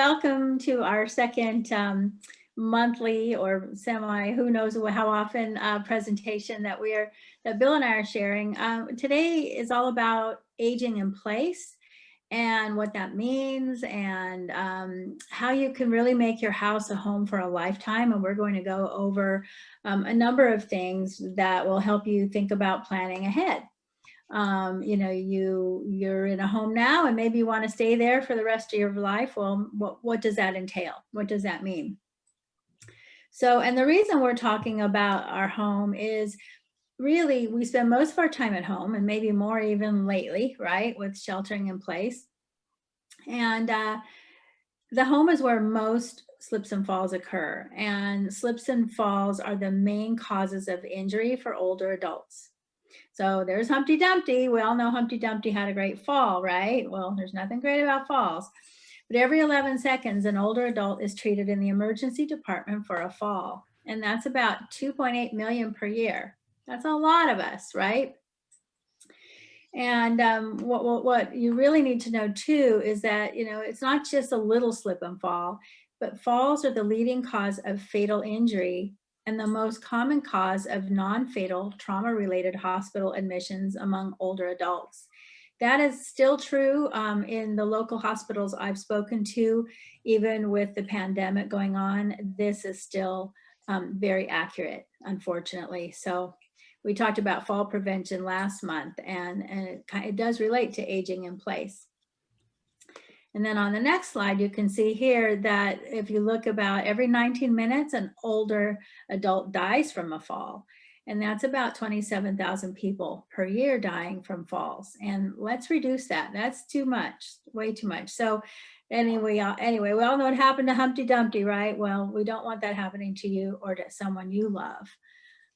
welcome to our second monthly or semi, who knows how often, presentation that Bill and I are sharing. Today is all about aging in place and what that means, and how you can really make your house a home for a lifetime. And we're going to go over a number of things that will help you think about planning ahead. You're in a home now and maybe you want to stay there for the rest of your life. Well, what does that entail? What does that mean? So, and the reason we're talking about our home is really we spend most of our time at home, and maybe more even lately, right, with sheltering in place. And the home is where most slips and falls occur, and slips and falls are the main causes of injury for older adults. So there's Humpty Dumpty. We all know Humpty Dumpty had a great fall, right? Well, there's nothing great about falls. But every 11 seconds, an older adult is treated in the emergency department for a fall. And that's about 2.8 million per year. That's a lot of us, right? And what you really need to know too is that, it's not just a little slip and fall, but falls are the leading cause of fatal injury and the most common cause of non-fatal trauma-related hospital admissions among older adults. That is still true in the local hospitals I've spoken to. Even with the pandemic going on, this is still very accurate, unfortunately. So we talked about fall prevention last month, and it does relate to aging in place. And then on the next slide, you can see here that if you look, about every 19 minutes, an older adult dies from a fall. And that's about 27,000 people per year dying from falls. And let's reduce that. That's too much, way too much. So anyway, we all know what happened to Humpty Dumpty, right? Well, we don't want that happening to you or to someone you love.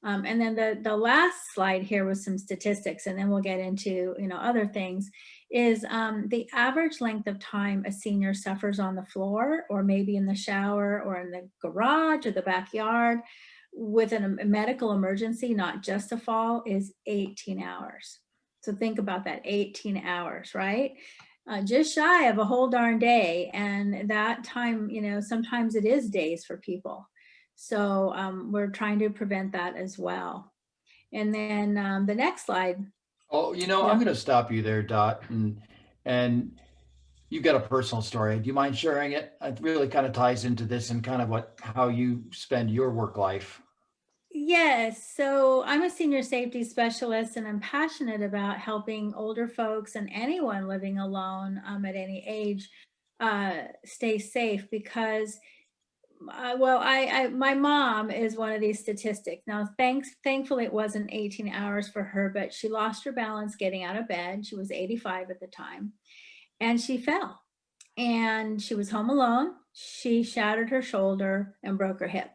And then the last slide here was some statistics, and then we'll get into other things, is the average length of time a senior suffers on the floor, or maybe in the shower or in the garage or the backyard with a medical emergency, not just a fall, is 18 hours. So think about that, 18 hours, right? Just shy of a whole darn day. And that time, sometimes it is days for people. So we're trying to prevent that as well. And then the next slide. Oh, I'm going to stop you there, Dot, and you've got a personal story. Do you mind sharing it? It really kind of ties into this and kind of how you spend your work life. Yes, so I'm a senior safety specialist, and I'm passionate about helping older folks and anyone living alone at any age stay safe, because my mom is one of these statistics. Now, thankfully, it wasn't 18 hours for her, but she lost her balance getting out of bed. She was 85 at the time, and she fell. And she was home alone. She shattered her shoulder and broke her hip.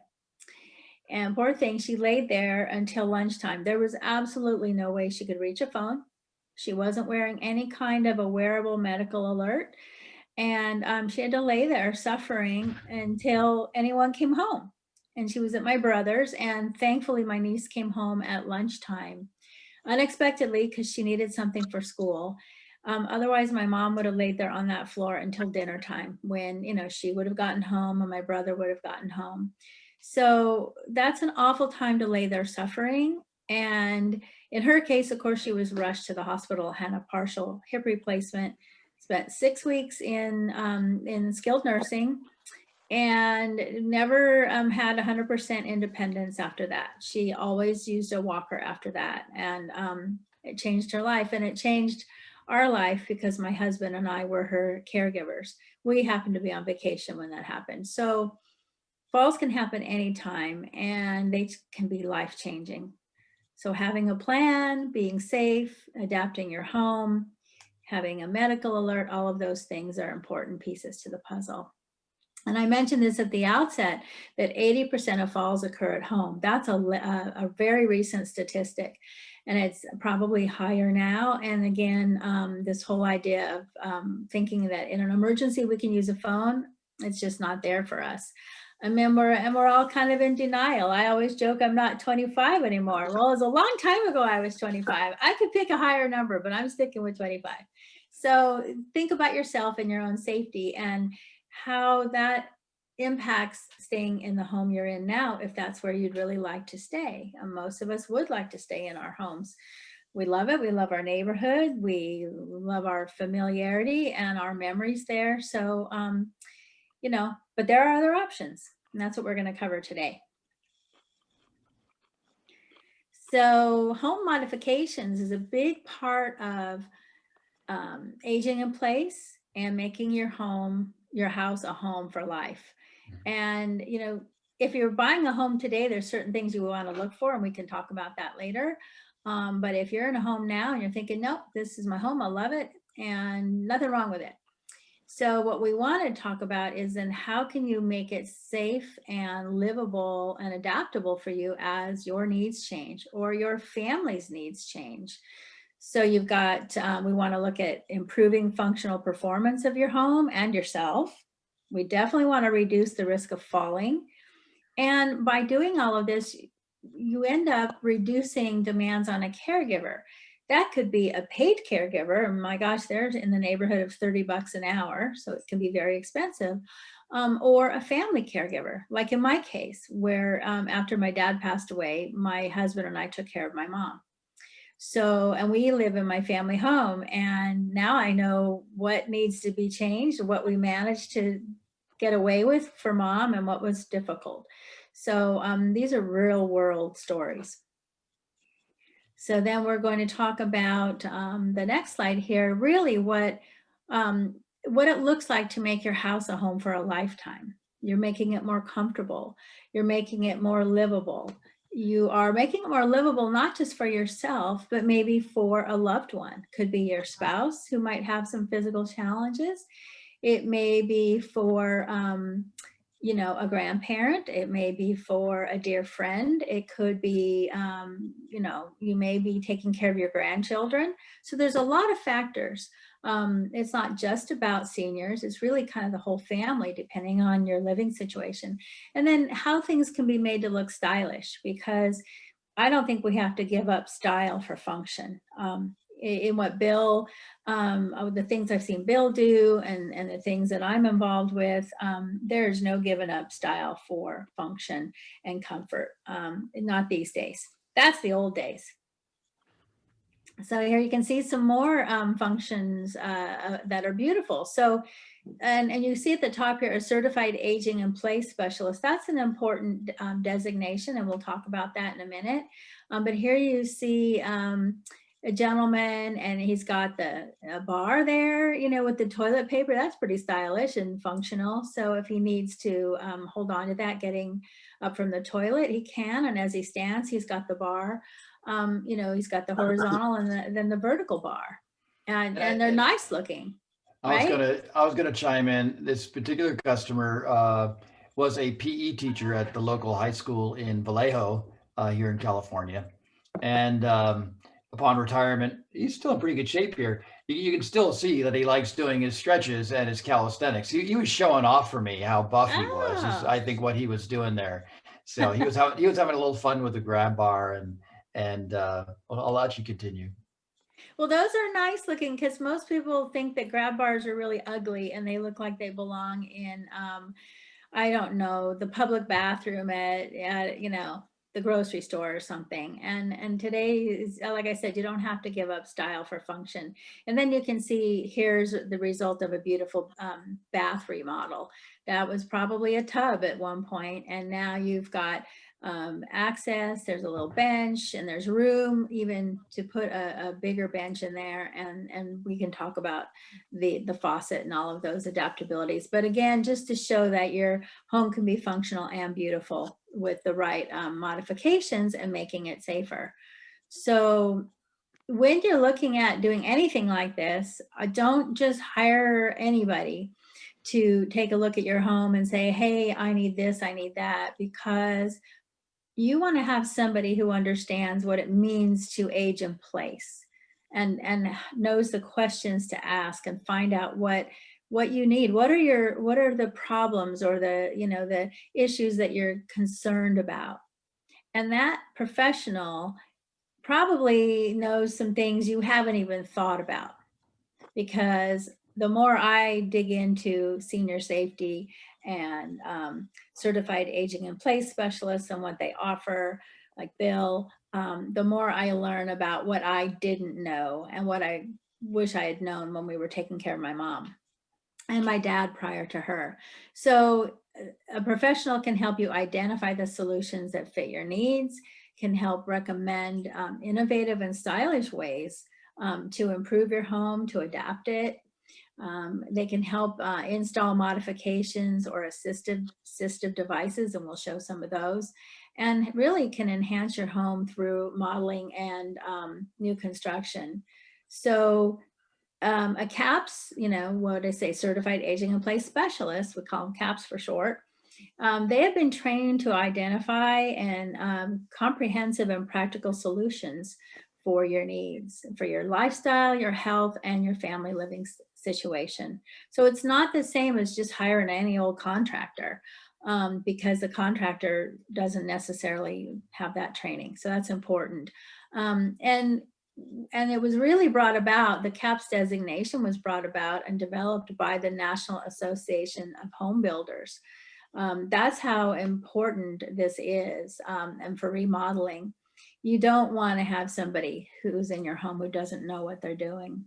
And poor thing, she laid there until lunchtime. There was absolutely no way she could reach a phone. She wasn't wearing any kind of a wearable medical alert. And she had to lay there suffering until anyone came home. And she was at my brother's, and thankfully my niece came home at lunchtime unexpectedly because she needed something for school. Otherwise, my mom would have laid there on that floor until dinner time, when she would have gotten home and my brother would have gotten home. So that's an awful time to lay there suffering. And in her case, of course, she was rushed to the hospital, had a partial hip replacement, spent 6 weeks in skilled nursing, and never had 100% independence after that. She always used a walker after that, and it changed her life, and it changed our life because my husband and I were her caregivers. We happened to be on vacation when that happened. So falls can happen anytime, and they can be life-changing. So having a plan, being safe, adapting your home, having a medical alert, all of those things are important pieces to the puzzle. And I mentioned this at the outset, that 80% of falls occur at home. That's a very recent statistic, and it's probably higher now. And again, this whole idea of thinking that in an emergency we can use a phone, it's just not there for us. And we're all kind of in denial. I always joke I'm not 25 anymore. Well, it was a long time ago I was 25. I could pick a higher number, but I'm sticking with 25. So think about yourself and your own safety, and how that impacts staying in the home you're in now, if that's where you'd really like to stay. And most of us would like to stay in our homes. We love it. We love our neighborhood. We love our familiarity and our memories there. So, you know, but there are other options, and that's what we're going to cover today. So home modifications is a big part of aging in place and making your house a home for life. And, you know, if you're buying a home today, there's certain things you want to look for, and we can talk about that later. But if you're in a home now and you're thinking, nope, this is my home, I love it, and nothing wrong with it. So what we want to talk about is then how can you make it safe and livable and adaptable for you as your needs change or your family's needs change. So you've got, we want to look at improving functional performance of your home and yourself. We definitely want to reduce the risk of falling. And by doing all of this, you end up reducing demands on a caregiver. That could be a paid caregiver. My gosh, they're in the neighborhood of $30 an hour, so it can be very expensive. Or a family caregiver, like in my case, where after my dad passed away, my husband and I took care of my mom. So, and we live in my family home, and now I know what needs to be changed, what we managed to get away with for mom, and what was difficult. So these are real world stories. So then we're going to talk about the next slide here, really what it looks like to make your house a home for a lifetime. You're making it more comfortable. You're making it more livable. You are making it more livable, not just for yourself, but maybe for a loved one. Could be your spouse who might have some physical challenges. It may be for, you know, a grandparent. It may be for a dear friend. It could be, you know, you may be taking care of your grandchildren. So there's a lot of factors. It's not just about seniors. It's really kind of the whole family, depending on your living situation. And then how things can be made to look stylish, because I don't think we have to give up style for function. In what Bill, the things I've seen Bill do and the things that I'm involved with, there's no giving up style for function and comfort, not these days. That's the old days. So here you can see some more functions that are beautiful. So, and you see at the top here, a certified aging in place specialist. That's an important designation, and we'll talk about that in a minute. But here you see a gentleman, and he's got the bar there, you know, with the toilet paper. That's pretty stylish and functional. So if he needs to hold on to that getting up from the toilet, he can. And as he stands, he's got the bar. You know, he's got the horizontal and then the vertical bar, and they're nice looking. Right? I was gonna chime in. This particular customer was a PE teacher at the local high school in Vallejo here in California, and upon retirement, he's still in pretty good shape here. You can still see that he likes doing his stretches and his calisthenics. He was showing off for me how buff he was. Is, Oh. I think, what he was doing there. So he was having a little fun with the grab bar, and I'll let you continue. Well, those are nice looking, because most people think that grab bars are really ugly and they look like they belong in, I don't know, the public bathroom at you know, the grocery store or something. And today is, like I said, you don't have to give up style for function. And then you can see here's the result of a beautiful bath remodel. That was probably a tub at one point, and now you've got access. There's a little bench, and there's room even to put a bigger bench in there, and we can talk about the faucet and all of those adaptabilities. But again, just to show that your home can be functional and beautiful with the right modifications and making it safer. So when you're looking at doing anything like this, don't just hire anybody to take a look at your home and say, hey, I need this, I need that, because you want to have somebody who understands what it means to age in place, and knows the questions to ask and find out what you need. What are the problems or the, you know, the issues that you're concerned about? And that professional probably knows some things you haven't even thought about, because the more I dig into senior safety and certified aging in place specialists and what they offer, like Bill, the more I learn about what I didn't know and what I wish I had known when we were taking care of my mom and my dad prior to her. So a professional can help you identify the solutions that fit your needs, can help recommend innovative and stylish ways to improve your home, to adapt it. They can help install modifications or assistive devices, and we'll show some of those, and really can enhance your home through modeling and new construction. So a CAPS, you know, what I say, certified aging in place specialist, we call them CAPS for short. They have been trained to identify and comprehensive and practical solutions for your needs, for your lifestyle, your health, and your family living situation. So it's not the same as just hiring any old contractor because the contractor doesn't necessarily have that training. So that's important. And it was really brought about, the CAPS designation was brought about and developed by the National Association of Home Builders. That's how important this is. And for remodeling, you don't want to have somebody who's in your home who doesn't know what they're doing.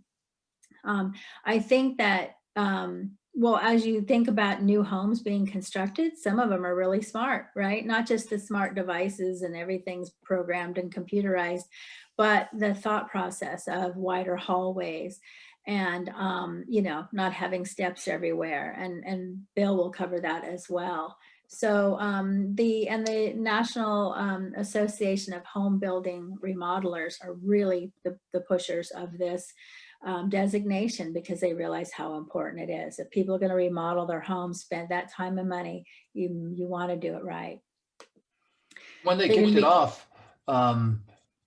I think that, well, as you think about new homes being constructed, some of them are really smart, right? Not just the smart devices and everything's programmed and computerized, but the thought process of wider hallways and, you know, not having steps everywhere. And Bill will cover that as well. So the National Association of Home Building Remodelers are really the pushers of this designation because they realize how important it is. If people are going to remodel their homes, spend that time and money, you want to do it right. When they kicked it off,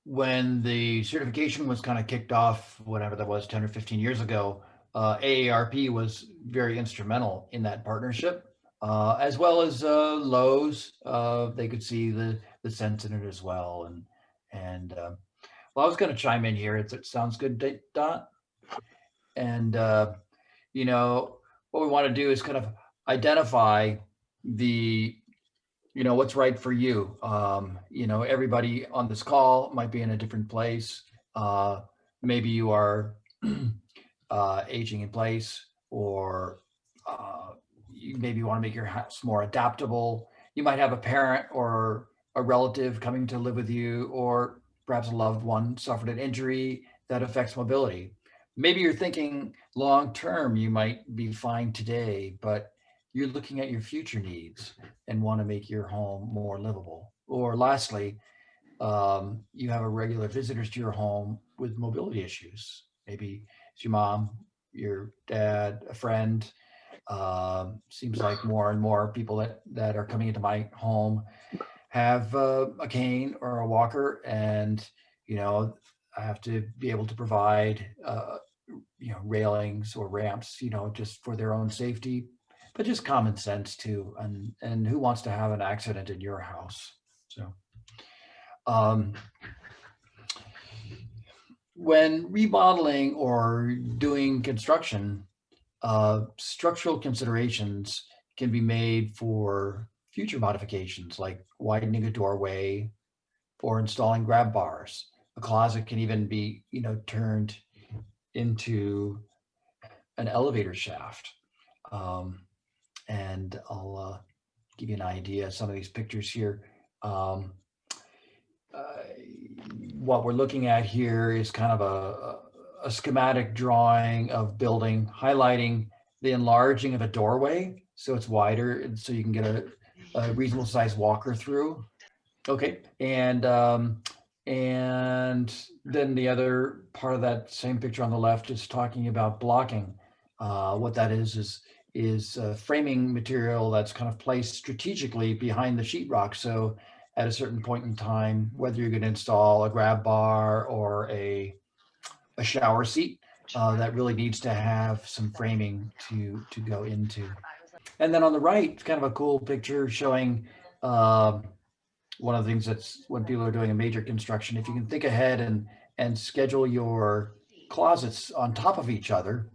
when the certification was kind of kicked off, whatever that was, 10 or 15 years ago, AARP was very instrumental in that partnership, as well as Lowe's. They could see the sense in it as well. And well, I was going to chime in here. It sounds good, Dot. And, you know, what we want to do is kind of identify the, you know, what's right for you. You know, everybody on this call might be in a different place. Maybe you are aging in place, or you maybe want to make your house more adaptable. You might have a parent or a relative coming to live with you, or perhaps a loved one suffered an injury that affects mobility. Maybe you're thinking long term, you might be fine today, but you're looking at your future needs and want to make your home more livable. Or lastly, you have a regular visitors to your home with mobility issues. Maybe it's your mom, your dad, a friend. Seems like more and more people that are coming into my home have a cane or a walker, and you know, I have to be able to provide you know, railings or ramps, you know, just for their own safety, but just common sense too. And who wants to have an accident in your house? So when remodeling or doing construction, structural considerations can be made for future modifications, like widening a doorway or installing grab bars. A closet can even be, you know, turned into an elevator shaft. And I'll give you an idea of some of these pictures here. What we're looking at here is kind of a schematic drawing of building, highlighting the enlarging of a doorway so it's wider, so you can get a reasonable sized walker through. Okay, and then the other part of that same picture on the left is talking about blocking. What that is framing material that's kind of placed strategically behind the sheetrock. So at a certain point in time, whether you're going to install a grab bar or a shower seat, that really needs to have some framing to go into. And then on the right, it's kind of a cool picture showing one of the things that's when people are doing a major construction, if you can think ahead and schedule your closets on top of each other,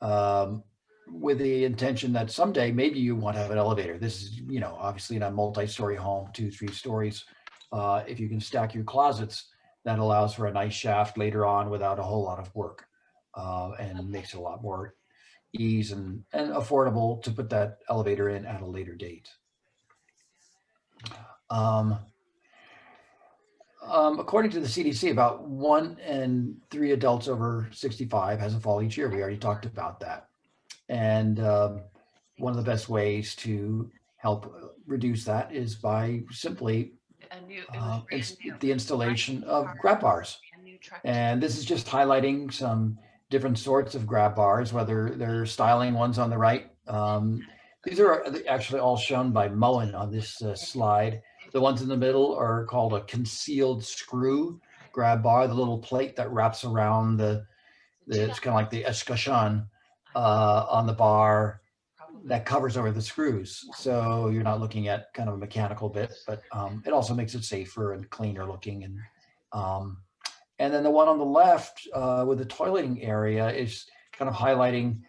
with the intention that someday maybe you want to have an elevator. This is, obviously in a multi-story home, 2, 3 stories. If you can stack your closets, that allows for a nice shaft later on without a whole lot of work, and makes it a lot more ease and affordable to put that elevator in at a later date. According to the CDC, about 1 in 3 adults over 65 has a fall each year. We already talked about that. And one of the best ways to help reduce that is by simply the installation of grab bars. And this is just highlighting some different sorts of grab bars, whether they're styling ones on the right. These are actually all shown by Moen on this slide. The ones in the middle are called a concealed screw grab bar, the little plate that wraps around it's kind of like the escutcheon on the bar that covers over the screws. So you're not looking at kind of a mechanical bit, but it also makes it safer and cleaner looking. And then the one on the left with the toileting area is kind of highlighting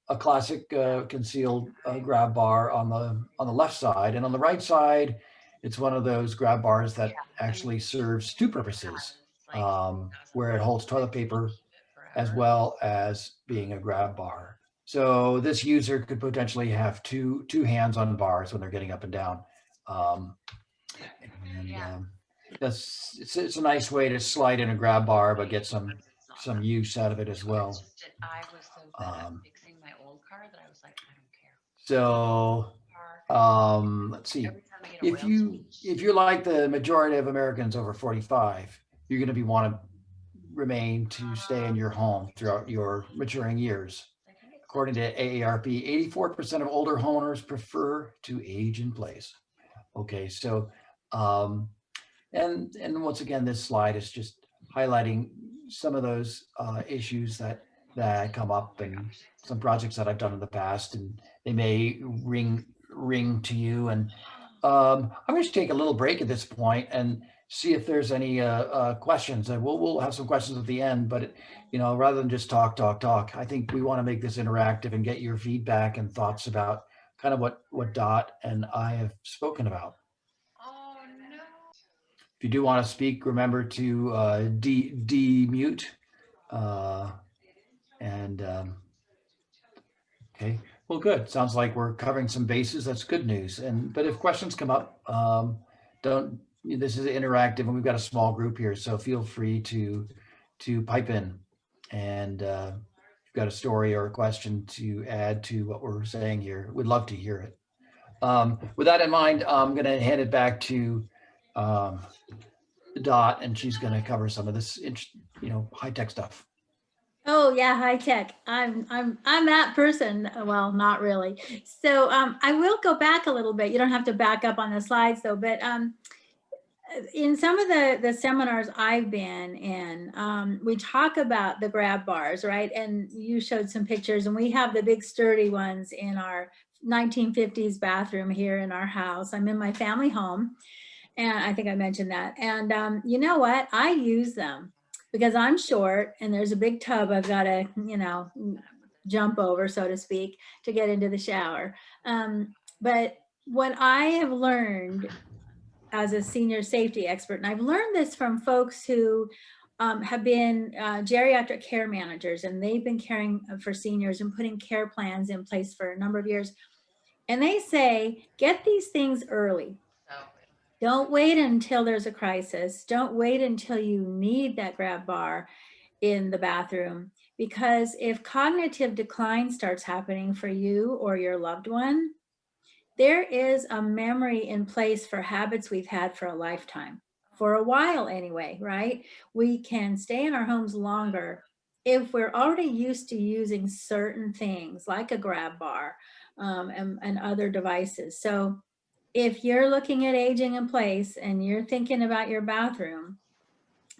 a classic concealed grab bar on the left side, and on the right side, it's one of those grab bars that actually serves 2 purposes, where it holds toilet paper as well as being a grab bar. So this user could potentially have two hands on bars when they're getting up and down. It's a nice way to slide in a grab bar, but get some use out of it as well. Let's see. If you're like the majority of Americans over 45, you're going to want to remain to stay in your home throughout your maturing years. According to AARP, 84% of older homeowners prefer to age in place. Okay, so and once again, this slide is just highlighting some of those issues that come up, and some projects that I've done in the past, and they may ring to you. And I'm going to take a little break at this point and see if there's any questions. And we'll have some questions at the end, but rather than just talk, I think we want to make this interactive and get your feedback and thoughts about kind of what Dot and I have spoken about. If you do want to speak, remember to de-mute. Okay, well, good. Sounds like we're covering some bases. That's good news. But if questions come up, this is interactive, and we've got a small group here, so feel free to pipe in. And if you've got a story or a question to add to what we're saying here, we'd love to hear it. With that in mind, I'm going to hand it back to Dot, and she's going to cover some of this, high-tech stuff. Oh yeah, high tech. I'm that person. Well, not really. So I will go back a little bit. You don't have to back up on the slides though, but in some of the seminars I've been in, we talk about the grab bars, right? And you showed some pictures, and we have the big sturdy ones in our 1950s bathroom here in our house. I'm in my family home, and I think I mentioned that. And you know what? I use them because I'm short and there's a big tub I've got to, jump over, so to speak, to get into the shower. But what I have learned as a senior safety expert, and I've learned this from folks who have been geriatric care managers, and they've been caring for seniors and putting care plans in place for a number of years. And they say, get these things early. Don't wait until there's a crisis. Don't wait until you need that grab bar in the bathroom, because if cognitive decline starts happening for you or your loved one, there is a memory in place for habits we've had for a lifetime, for a while anyway, right? We can stay in our homes longer if we're already used to using certain things like a grab bar and other devices. So if you're looking at aging in place and you're thinking about your bathroom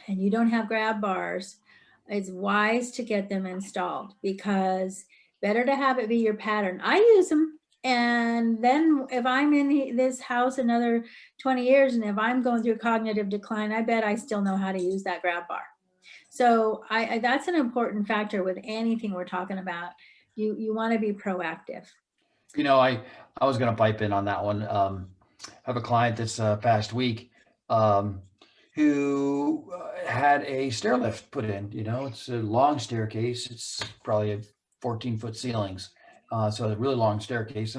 and you don't have grab bars, it's wise to get them installed, because better to have it be your pattern. I use them. And then if I'm in this house another 20 years, and if I'm going through cognitive decline, I bet I still know how to use that grab bar. So that's an important factor with anything we're talking about. You want to be proactive. You know, I was going to pipe in on that one. I have a client this past week um, who had a stair lift put in. You know, it's a long staircase. It's probably a 14-foot ceilings, so a really long staircase.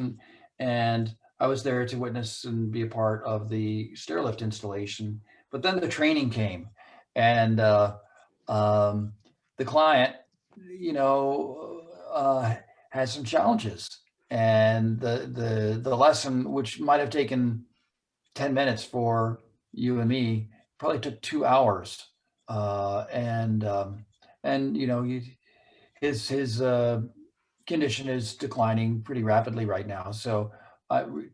And I was there to witness and be a part of the stair lift installation. But then the training came, and um, the client, you know, had some challenges, and the lesson, which might have taken 10 minutes for you and me, probably took 2 hours. And you know, his condition is declining pretty rapidly right now. So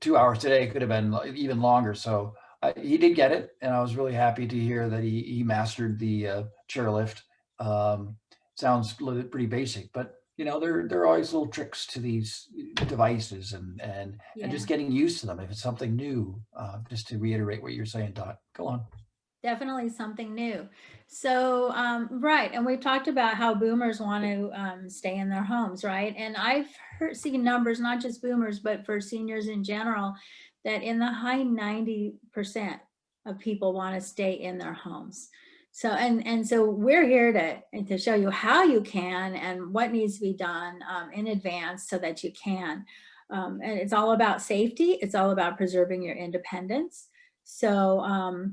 2 hours today could have been even longer. So he did get it, and I was really happy to hear that he mastered the chairlift. Sounds pretty basic, but you know, there are always little tricks to these devices, and just getting used to them if it's something new. Just to reiterate what you're saying, Dot. Go on. Definitely something new. So, right. And we've talked about how boomers want to stay in their homes, right? And I've seen numbers, not just boomers, but for seniors in general, that in the high 90% of people want to stay in their homes. So, and so we're here to show you how you can and what needs to be done in advance so that you can. And it's all about safety. It's all about preserving your independence. So,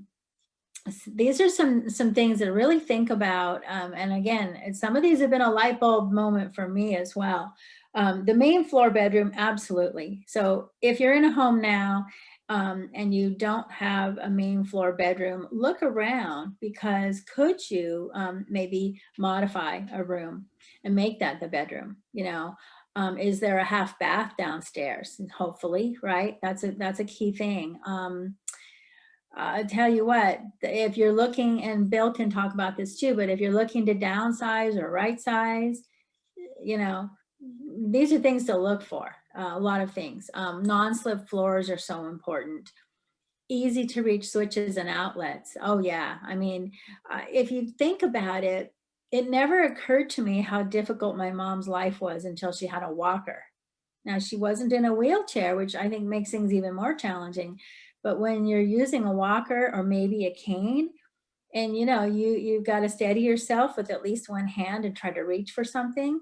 these are some things to really think about. And again, some of these have been a light bulb moment for me as well. The main floor bedroom, absolutely. So if you're in a home now and you don't have a main floor bedroom, look around, because could you maybe modify a room and make that the bedroom? You know, is there a half bath downstairs? Hopefully, right? That's a key thing. I tell you what, if you're looking, and Bill can talk about this too, but if you're looking to downsize or right size, you know, these are things to look for. A lot of things. Non-slip floors are so important. Easy to reach switches and outlets. Oh yeah. I mean, if you think about it, it never occurred to me how difficult my mom's life was until she had a walker. Now, she wasn't in a wheelchair, which I think makes things even more challenging. But when you're using a walker or maybe a cane, and you know, you've got to steady yourself with at least one hand and try to reach for something,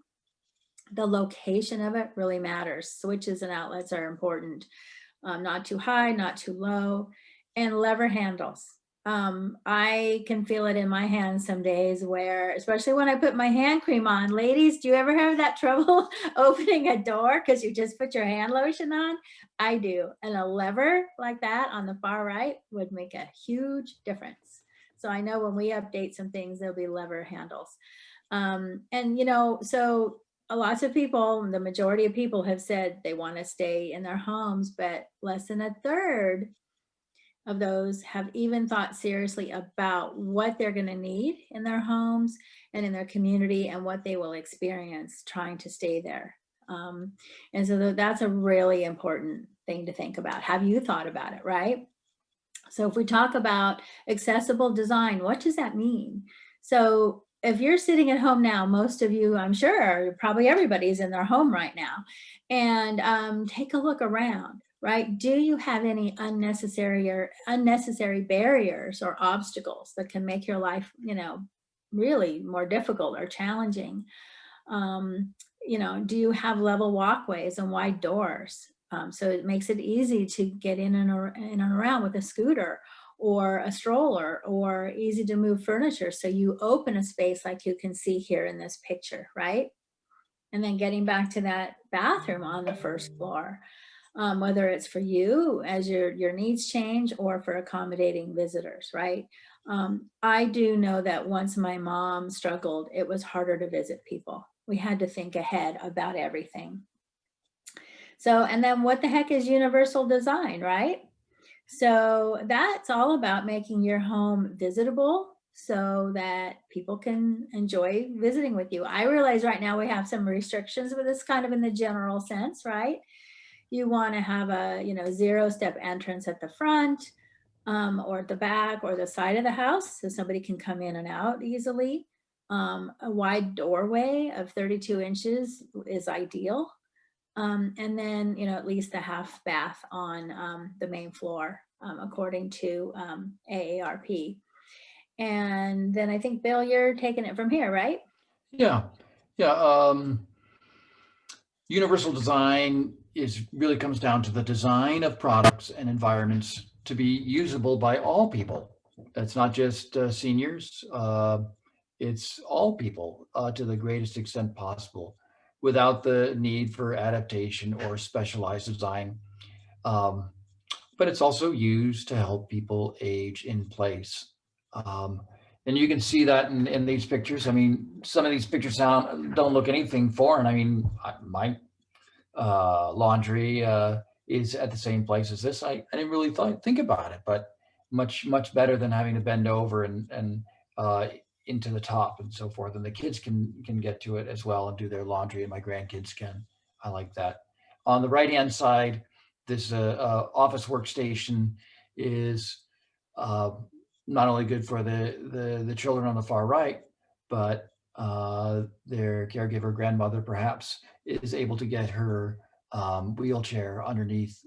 the location of it really matters. Switches and outlets are important. Not too high, not too low, and lever handles. I can feel it in my hands some days, where, especially when I put my hand cream on. Ladies, do you ever have that trouble opening a door because you just put your hand lotion on? I do. And a lever like that on the far right would make a huge difference. So I know when we update some things, there'll be lever handles. And you know, so lots of people, the majority of people have said they want to stay in their homes, but less than a third of those have even thought seriously about what they're going to need in their homes and in their community, and what they will experience trying to stay there. And so that's a really important thing to think about. Have you thought about it, right? So if we talk about accessible design, what does that mean? So if you're sitting at home now, most of you, I'm sure, probably everybody's in their home right now, and take a look around. Right? Do you have any unnecessary barriers or obstacles that can make your life, you know, really more difficult or challenging? You know, do you have level walkways and wide doors? So it makes it easy to get in and around with a scooter or a stroller, or easy to move furniture. So you open a space like you can see here in this picture, right? And then getting back to that bathroom on the first floor. Whether it's for you as your needs change, or for accommodating visitors, right? I do know that once my mom struggled, it was harder to visit people. We had to think ahead about everything. So, and then what the heck is universal design, right? So that's all about making your home visitable so that people can enjoy visiting with you. I realize right now we have some restrictions, but it's kind of in the general sense, right? You want to have a, you know, 0-step entrance at the front. or at the back or the side of the house, so somebody can come in and out easily. A wide doorway of 32 inches is ideal. And then, at least a half bath on the main floor, according to AARP. And then I think, Bill, you're taking it from here, right? Yeah, yeah. Universal design is really comes down to the design of products and environments to be usable by all people. It's not just seniors. It's all people to the greatest extent possible, without the need for adaptation or specialized design. Um, but it's also used to help people age in place. Um, and you can see that in these pictures. I mean, some of these pictures don't look anything foreign. I mean, my laundry is at the same place as this. I didn't really think about it, but much better than having to bend over and uh, into the top and so forth. And the kids can get to it as well and do their laundry, and my grandkids can. I like that. On the right hand side, this office workstation is uh, not only good for the children on the far right, but their caregiver grandmother perhaps is able to get her wheelchair underneath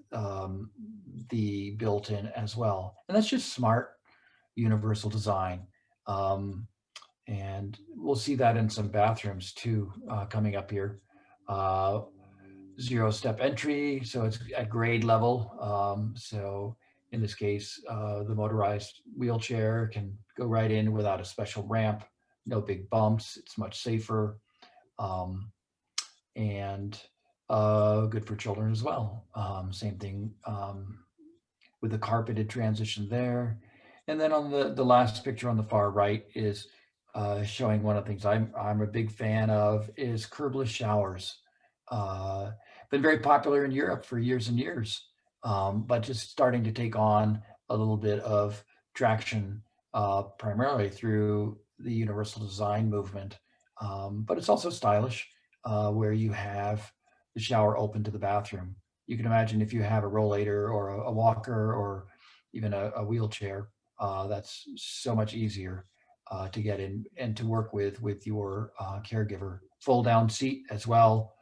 the built-in as well. And that's just smart universal design. Um, and we'll see that in some bathrooms too, coming up here. Uh, Zero step entry, so it's at grade level. So in this case, the motorized wheelchair can go right in without a special ramp, no big bumps. It's much safer. Um, and good for children as well. Same thing with the carpeted transition there. And then on the last picture on the far right is showing one of the things I'm a big fan of is curbless showers. Uh, Been very popular in Europe for years and years, but just starting to take on a little bit of traction, primarily through the universal design movement. But it's also stylish, where you have the shower open to the bathroom. You can imagine if you have a rollator or a walker or even a wheelchair, that's so much easier to get in and to work with your caregiver. Fold down seat as well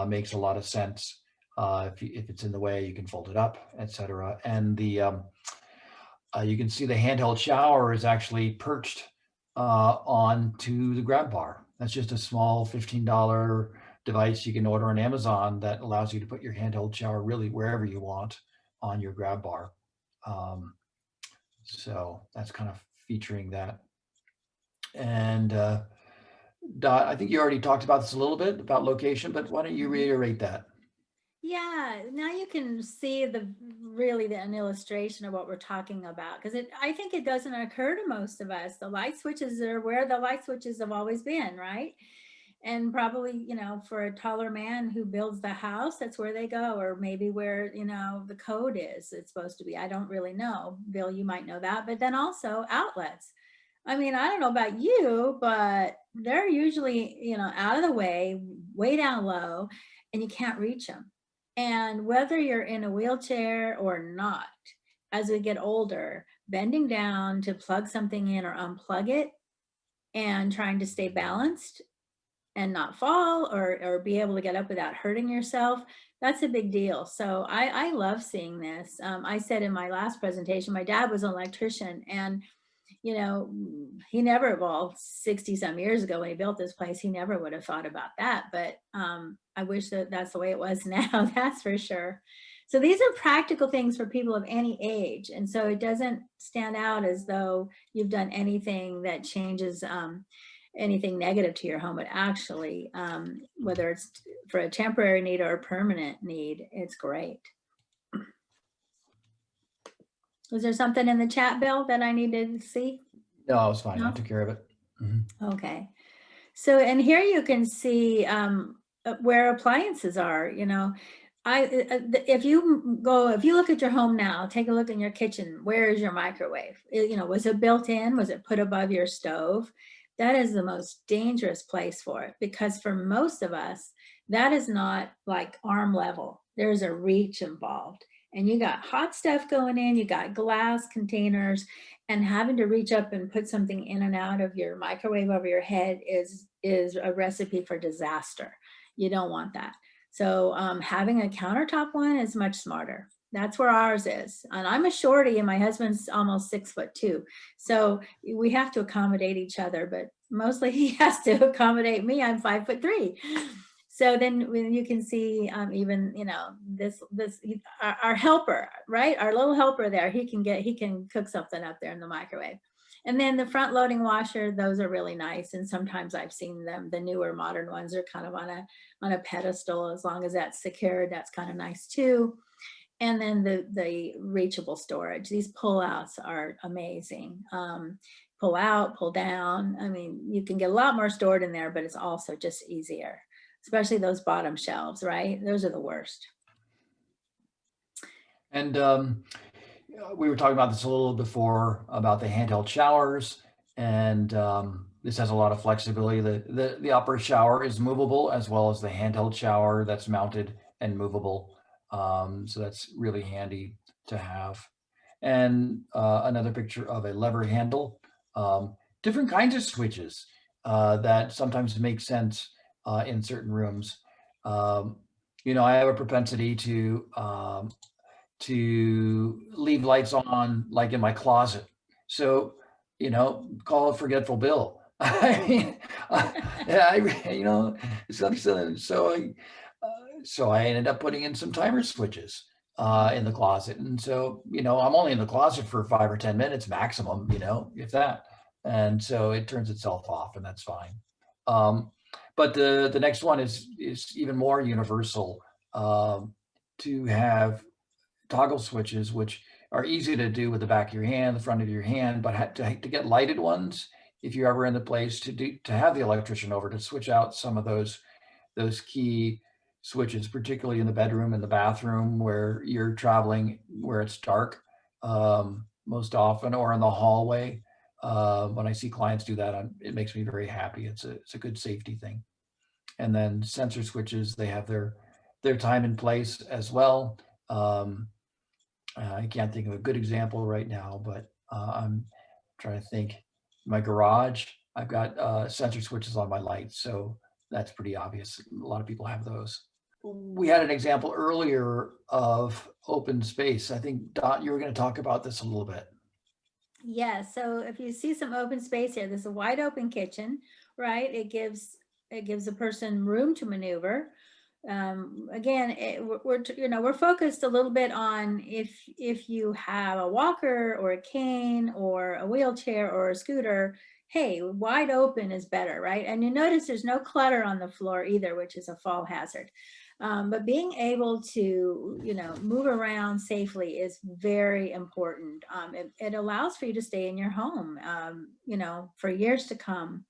makes a lot of sense. If it's in the way, you can fold it up, etc. And you can see the handheld shower is actually perched onto the grab bar. That's just a small $15 device you can order on Amazon that allows you to put your handheld shower really wherever you want on your grab bar. So that's kind of featuring that. And Dot, I think you already talked about this a little bit about location, but why don't you reiterate that? Yeah, now you can see an illustration of what we're talking about, because I think it doesn't occur to most of us. The light switches are where the light switches have always been, right? And probably, for a taller man who builds the house, that's where they go, or maybe where, the code is, it's supposed to be. I don't really know. Bill, you might know that. But then also outlets. I mean, I don't know about you, but they're usually, out of the way down low, and you can't reach them. And whether you're in a wheelchair or not, as we get older, bending down to plug something in or unplug it and trying to stay balanced and not fall or be able to get up without hurting yourself, that's a big deal. So I love seeing this. I said in my last presentation, my dad was an electrician, and he never evolved 60 some years ago when he built this place. He never would have thought about that. But I wish that that's the way it was now, that's for sure. So these are practical things for people of any age. And so it doesn't stand out as though you've done anything that changes anything negative to your home, but actually, whether it's for a temporary need or a permanent need, it's great. Was there something in the chat, Bill, that I needed to see? No, I was fine. No? I took care of it. Okay. So, and here you can see where appliances are, if you look at your home now, take a look in your kitchen, where is your microwave? Was it built in? Was it put above your stove? That is the most dangerous place for it, because for most of us, that is not like arm level. There's a reach involved. and you got hot stuff going in, you got glass containers, and having to reach up and put something in and out of your microwave over your head is a recipe for disaster. You don't want that. So having a countertop one is much smarter. That's where ours is. And I'm a shorty and my husband's almost 6'2". So we have to accommodate each other, but mostly he has to accommodate me. I'm 5'3". So then when you can see even, you know, our helper, right? Our little helper there, he can cook something up there in the microwave. And then the front loading washer, those are really nice. And sometimes I've seen them, the newer modern ones are kind of on a pedestal. As long as that's secured, that's kind of nice too. And then the reachable storage, these pull-outs are amazing. Pull out, pull down. I mean, you can get a lot more stored in there, but it's also just easier, especially those bottom shelves, right? Those are the worst. And we were talking about this a little before about the handheld showers, and this has a lot of flexibility. The upper shower is movable, as well as the handheld shower that's mounted and movable. So that's really handy to have. And another picture of a lever handle, different kinds of switches that sometimes make sense in certain rooms. You know, I have a propensity to leave lights on, like in my closet. So, you know, call it forgetful Bill. I mean, yeah, you know, so I ended up putting in some timer switches in the closet. And so, you know, I'm only in the closet for 5 or 10 minutes maximum, you know, if that. And so it turns itself off, and that's fine. But the next one is even more universal, to have toggle switches, which are easy to do with the back of your hand, the front of your hand, but to get lighted ones, if you're ever in the place to have the electrician over to switch out some of those key switches, particularly in the bedroom and the bathroom where you're traveling, where it's dark most often, or in the hallway. When I see clients do that, it makes me very happy. It's a good safety thing. And then sensor switches, they have their time and place as well. I can't think of a good example right now, but I'm trying to think. My garage, I've got sensor switches on my lights, so that's pretty obvious. A lot of people have those. We had an example earlier of open space. I think, Dot, you were going to talk about this a little bit. Yeah, so if you see some open space here, there's a wide open kitchen, right? It gives a person room to maneuver. Again, we're focused a little bit on if you have a walker or a cane or a wheelchair or a scooter, hey, wide open is better, right? And you notice there's no clutter on the floor either, which is a fall hazard. But being able to, you know, move around safely is very important. It allows for you to stay in your home, you know, for years to come.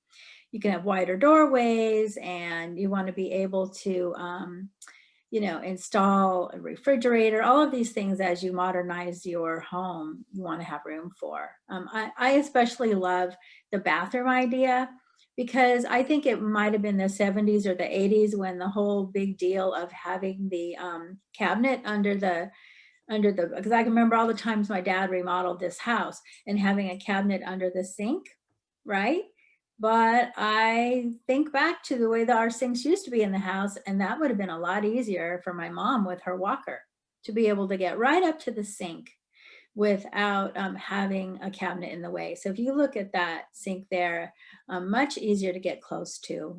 You can have wider doorways, and you want to be able to, you know, install a refrigerator, all of these things as you modernize your home, you want to have room for. I especially love the bathroom idea, because I think it might have been the 70s or the 80s when the whole big deal of having the cabinet under the, because I can remember all the times my dad remodeled this house and having a cabinet under the sink, right? But I think back to the way that our sinks used to be in the house, and that would have been a lot easier for my mom with her walker to be able to get right up to the sink without having a cabinet in the way. So if you look at that sink there, much easier to get close to,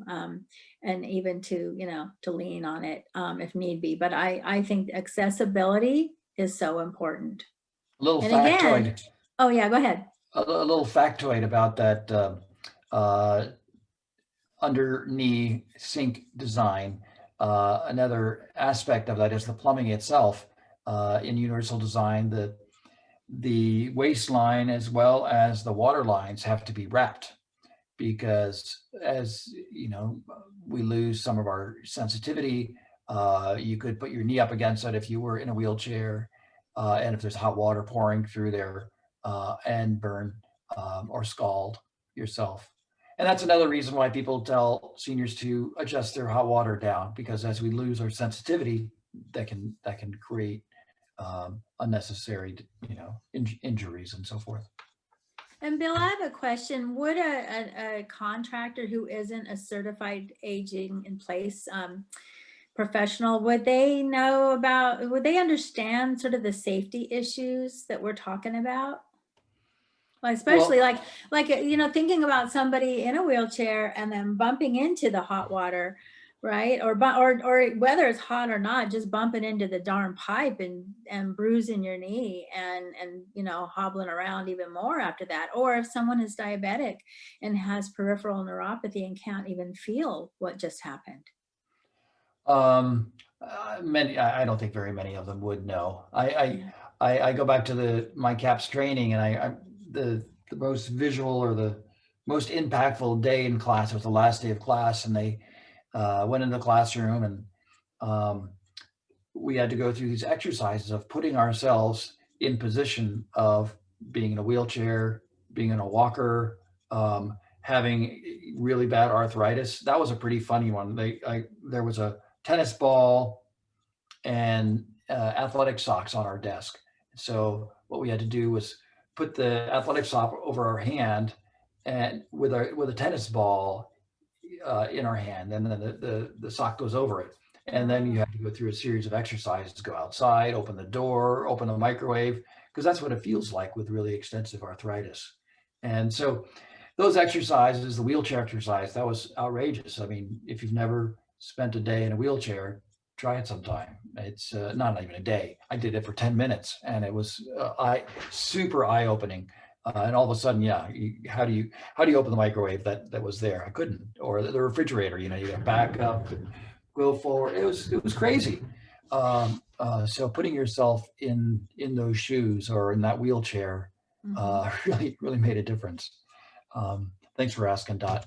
and even to, you know, to lean on it if need be. But I think accessibility is so important. A little And factoid. again, oh yeah, go ahead. A little factoid about that under knee sink design. Another aspect of that is the plumbing itself. In universal design, the waistline as well as the water lines have to be wrapped, because, as you know, we lose some of our sensitivity. You could put your knee up against it if you were in a wheelchair, and if there's hot water pouring through there, and burn or scald yourself. And that's another reason why people tell seniors to adjust their hot water down, because as we lose our sensitivity, that can create unnecessary, injuries and so forth. And Bill, I have a question. Would a contractor who isn't a certified aging in place professional, would they would they understand sort of the safety issues that we're talking about? Well, especially Well, thinking about somebody in a wheelchair and then bumping into the hot water, right? Or whether it's hot or not, just bumping into the darn pipe and bruising your knee and hobbling around even more after that. Or if someone is diabetic and has peripheral neuropathy and can't even feel what just happened. I don't think very many of them would know. I go back to my CAPS training, and the most visual or the most impactful day in class was the last day of class, and they went into the classroom, and we had to go through these exercises of putting ourselves in position of being in a wheelchair, being in a walker, having really bad arthritis. That was a pretty funny one. There was a tennis ball and athletic socks on our desk. So what we had to do was put the athletic sock over our hand and with a tennis ball in our hand, and then the sock goes over it. And then you have to go through a series of exercises, go outside, open the door, open the microwave, because that's what it feels like with really extensive arthritis. And so those exercises, the wheelchair exercise, that was outrageous. I mean, if you've never spent a day in a wheelchair, try it sometime. It's not even a day. I did it for 10 minutes, and it was super eye-opening. And all of a sudden, how do you open the microwave that was there? I couldn't. Or the refrigerator, you got to back up and go forward. It was crazy. So putting yourself in those shoes or in that wheelchair really made a difference. Thanks for asking, Dot.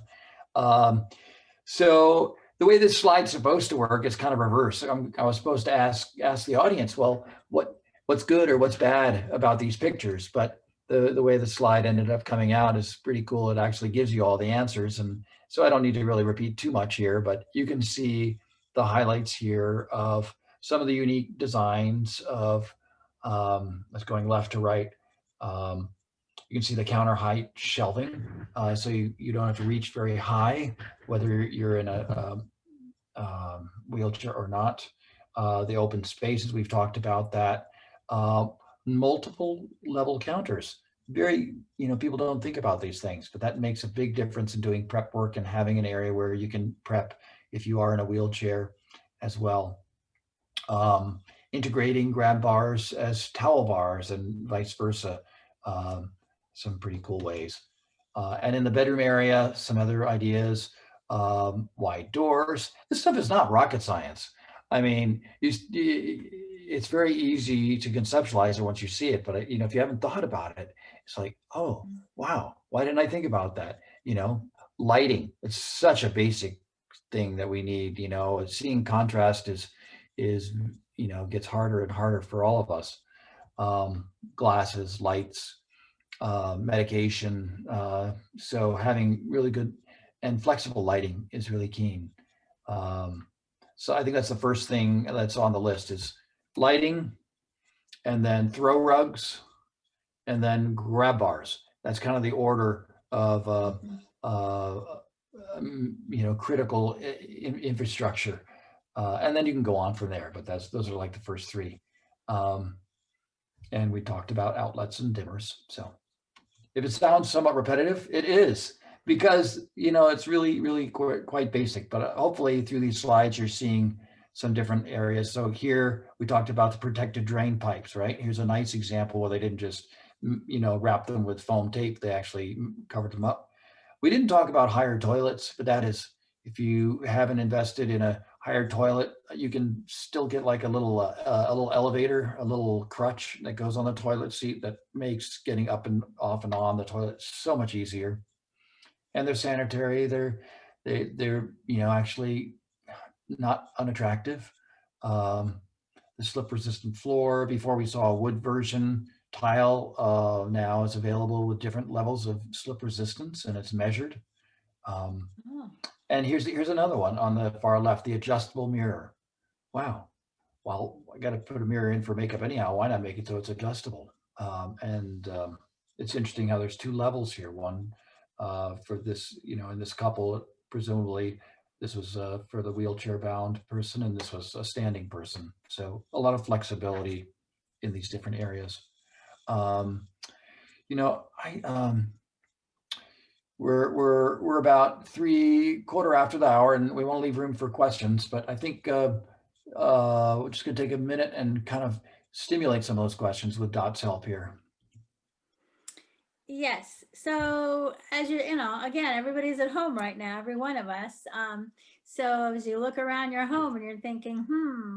So the way this slide's supposed to work is kind of reverse. I was supposed to ask the audience, well, what's good or what's bad about these pictures? But the way the slide ended up coming out is pretty cool. It actually gives you all the answers. And so I don't need to really repeat too much here, but you can see the highlights here of some of the unique designs of, that's going left to right. You can see the counter height shelving, so you don't have to reach very high, whether you're in a wheelchair or not. The open spaces, we've talked about that. Multiple level counters. Very, people don't think about these things, but that makes a big difference in doing prep work and having an area where you can prep if you are in a wheelchair as well. Integrating grab bars as towel bars and vice versa. Some pretty cool ways. And in the bedroom area, some other ideas, wide doors. This stuff is not rocket science. I mean, it's very easy to conceptualize it once you see it, but if you haven't thought about it, it's like, oh, wow, why didn't I think about that? Lighting, it's such a basic thing that we need. Seeing contrast is gets harder and harder for all of us. Glasses, lights, medication. So having really good and flexible lighting is really keen. So I think that's the first thing that's on the list is lighting, and then throw rugs, and then grab bars. That's kind of the order of critical infrastructure. And then you can go on from there, but those are like the first three. And we talked about outlets and dimmers. So if it sounds somewhat repetitive, it is, because it's really quite basic. But hopefully through these slides you're seeing some different areas. So here we talked about the protected drain pipes, right? Here's a nice example where they didn't just wrap them with foam tape, they actually covered them up. We didn't talk about higher toilets, but that is, if you haven't invested in a higher toilet, you can still get like a little elevator, a little crutch that goes on the toilet seat that makes getting up and off and on the toilet so much easier. And they're sanitary. They're actually not unattractive. The slip resistant floor, before we saw a wood version, tile now is available with different levels of slip resistance, and it's measured. And here's another one on the far left, the adjustable mirror. Wow, well, I got to put a mirror in for makeup anyhow. Why not make it so it's adjustable? It's interesting how there's two levels here. One for this, in this couple, presumably this was for the wheelchair bound person, and this was a standing person. So a lot of flexibility in these different areas. I we're about 3/4 after the hour, and we want to leave room for questions. But I think we're just going to take a minute and kind of stimulate some of those questions with Dot's help here. Yes. So as again, everybody's at home right now, every one of us. So as you look around your home and you're thinking,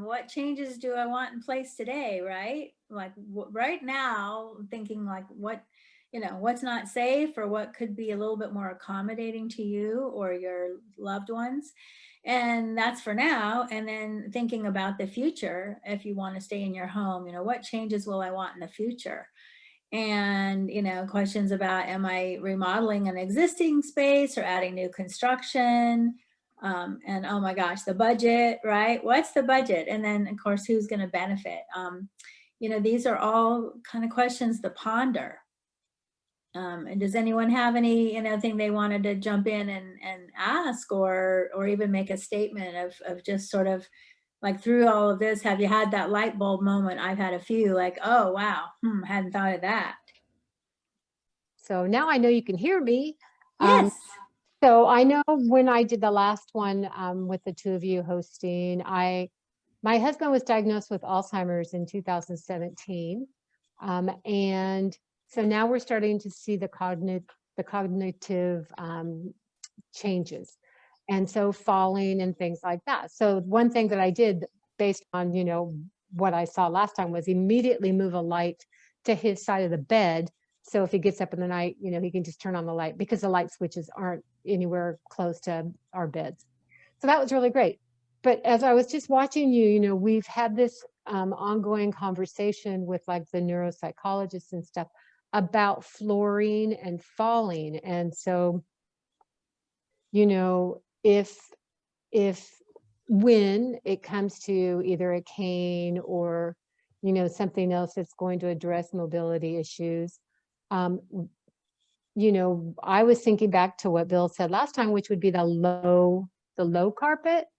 what changes do I want in place today, right? Like right now, thinking like what's not safe, or what could be a little bit more accommodating to you or your loved ones. And that's for now. And then thinking about the future, if you want to stay in your home, what changes will I want in the future? And questions about, am I remodeling an existing space or adding new construction? And oh my gosh, the budget, right? What's the budget? And then of course, who's going to benefit? These are all kind of questions to ponder. And does anyone have any thing they wanted to jump in and ask, or even make a statement of just sort of like, through all of this, have you had that light bulb moment? I've had a few, like, oh wow, hadn't thought of that. So now I know you can hear me. Yes. So I know when I did the last one with the two of you hosting, my husband was diagnosed with Alzheimer's in 2017. And so now we're starting to see the cognitive changes. And so falling and things like that. So one thing that I did based on, what I saw last time was immediately move a light to his side of the bed. So if he gets up in the night, he can just turn on the light, because the light switches aren't anywhere close to our beds. So that was really great. But as I was just watching you, we've had this ongoing conversation with like the neuropsychologists and stuff about flooring and falling. And so, when it comes to either a cane or, something else that's going to address mobility issues, I was thinking back to what Bill said last time, which would be the low carpet.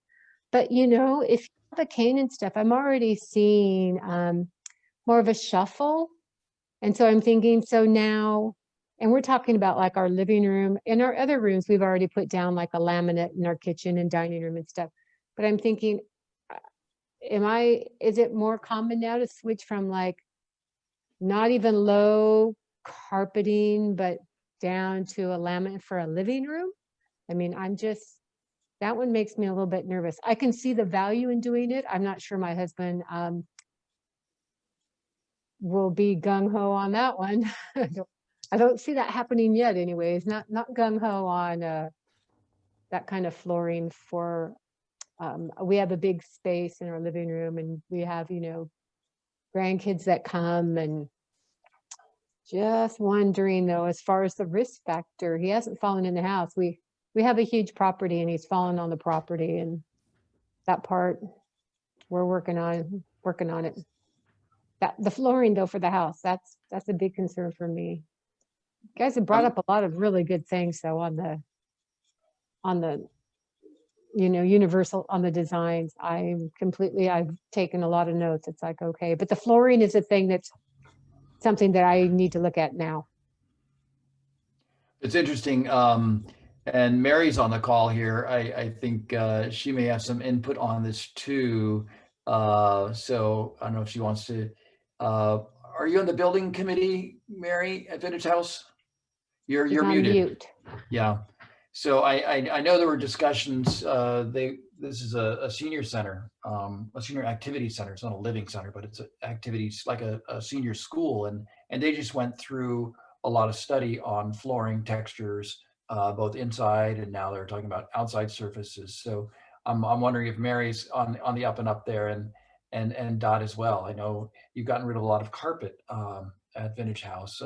But, if you have a cane and stuff, I'm already seeing more of a shuffle. And so I'm thinking, so now, and we're talking about like our living room. In our other rooms, we've already put down like a laminate in our kitchen and dining room and stuff. But I'm thinking, is it more common now to switch from like not even low carpeting, but down to a laminate for a living room? I mean, that one makes me a little bit nervous. I can see the value in doing it. I'm not sure my husband will be gung-ho on that one. I don't see that happening yet anyways, not gung-ho on that kind of flooring for, we have a big space in our living room, and we have, grandkids that come, and just wondering though, as far as the risk factor, he hasn't fallen in the house. We have a huge property, and he's fallen on the property, and that part we're working on it. The flooring though for the house, that's a big concern for me. You guys have brought up a lot of really good things though on the universal, on the designs. I've taken a lot of notes. It's like, okay, but the flooring is a thing that's something that I need to look at now. It's interesting. And Mary's on the call here. I think she may have some input on this too. So I don't know if she wants to. Are you on the building committee, Mary, at Vintage House? You're muted. Mute. Yeah. So I know there were discussions. This is a senior center, a senior activity center. It's not a living center, but it's activities like a senior school, and they just went through a lot of study on flooring textures, both inside, and now they're talking about outside surfaces. So I'm wondering if Mary's on the up and up there, and Dot as well. I know you've gotten rid of a lot of carpet at Vintage House.